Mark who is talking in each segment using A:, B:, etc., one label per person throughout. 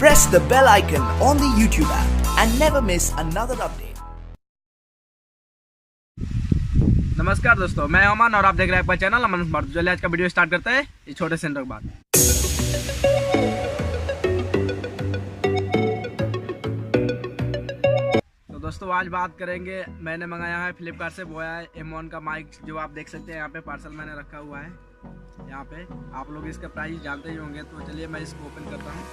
A: Press the bell icon on the YouTube app and never miss another update.
B: नमस्कार दोस्तों, मैं अमन और आप देख रहे हैं अपना चैनल अमन कुमार। चलिए आज का वीडियो स्टार्ट करते हैं इस छोटे से इंट्रो के बाद। तो दोस्तों आज बात करेंगे, मैंने मंगाया है फ्लिपकार्ट से बोया M1 का माइक, जो आप देख सकते हैं यहाँ पे पार्सल मैंने रखा हुआ है। यहाँ पे आप लोग इसका प्राइस जानते ही होंगे, तो चलिए मैं इसको ओपन करता हूँ।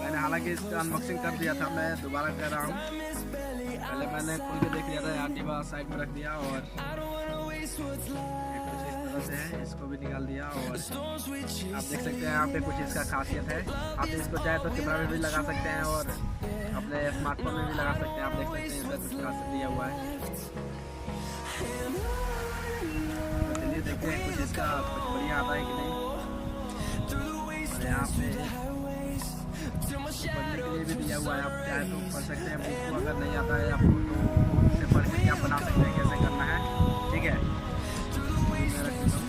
B: मैंने हालांकि इसका अनबॉक्सिंग कर दिया था, मैं दोबारा कर रहा हूँ। पहले मैंने खोल के देख लिया था, यहाँ डिब्बा साइड में रख दिया और कुछ इस तरह से है, इसको भी निकाल दिया। और आप देख सकते हैं यहाँ पे कुछ इसका खासियत है, आप इसको चाहे तो कैमरा में भी लगा सकते हैं और अपने स्मार्टफोन में भी लगा सकते हैं। आप देख सकते हैं इसका कुछ खासियत दिया हुआ है। तो चलिए देखते हैं कुछ इसका कुछ बढ़िया आता है कि नहीं। और यहाँ पे पढ़ने के लिए भी दिया हुआ है, आप चाहे तो पढ़ सकते हैं। बुक को अगर नहीं आता है आपको तो उससे पढ़ के आप बना सकते हैं कैसे करना है, ठीक है। मैं रख देता हूँ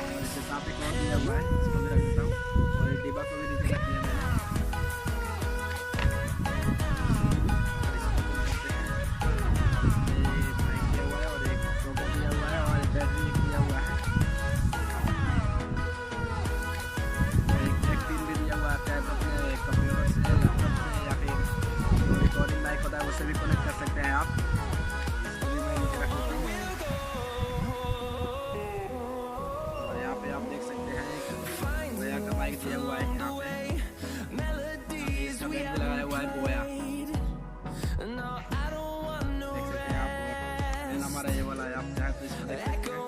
B: और इसके साथ एक और दिया हुआ है, इसको भी रख देता हूँ और ये डिब्बा को भी नीचे रख दिया मैंने। माइक दिया हुआ है और एक टोकन दिया हुआ है और बैटरी एक दिया हुआ है, एक जैक पिन भी दिया हुआ है। चाहे तो अपने कंप्यूटर से, लैपटॉप से या फिर रिकॉर्डिंग माइक होता है उससे भी कनेक्ट कर सकते हैं आप। इसको भी मैं नीचे रख देता हूँ और यहाँ पे आप देख सकते हैं एक बोया का माइक दिया हुआ है। यहाँ पे इसका बैग भी लगाया हुआ है बोया, देख सकते हैं आप। हमारा ये वाला है, आप चाहे तो इसको देख सकते हैं।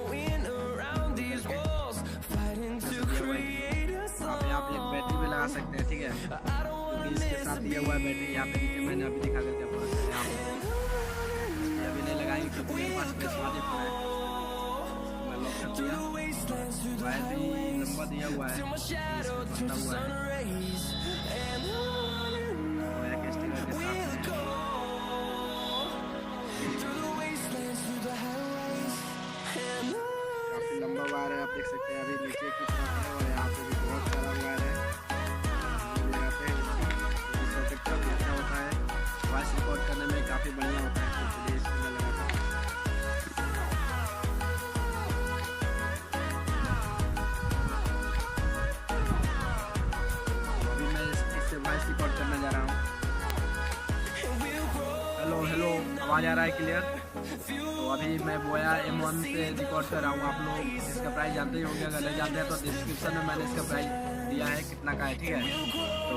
B: आप यहाँ पे एक बैटरी भी लगा सकते हैं, ठीक है, क्योंकि इसके साथ दिया हुआ है बैटरी। यहाँ पे नीचे मैंने अभी दिखा करके आपको रखा है। यहाँ पे अभी नहीं लगाएंगे क्योंकि मेरे पास प्रेस वाले फोन है, मैं लॉक कर दिया। वायर भी लंबा दिया हुआ है, इसमें फंसा हुआ है बोया के स्टिकर के साथ में। काफी लंबा वायर है, आप देख सकते हैं। अभी नीचे की तरफ है और यहाँ पे भी बहुत सारा वायर है लगाते हैं। सॉकेट काफी अच्छा होता है, वॉइस रिकॉर्ड करने में काफी बढ़िया होता है, तो इसलिए इसको मैं लगाता हूँ। अभी मैं इससे वॉइस रिकॉर्ड करने जा रहा हूँ। हेलो, आवाज़ आ रहा है क्लियर? तो अभी मैं बोया M1 से रिकॉर्ड कर रहा हूँ। आप लोग इसका प्राइस जानते ही होंगे, अगर नहीं जानते हैं तो डिस्क्रिप्शन में मैंने इसका प्राइस दिया है कितना का है, ठीक है। तो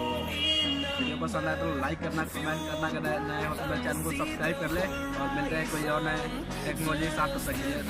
B: वीडियो पसंद आए तो लाइक करना, कमेंट करना, अगर नए हो तो मेरे चैनल को सब्सक्राइब कर ले और मिलते हैं कोई और नए टेक्नोलॉजी के साथ। तब तक के लिए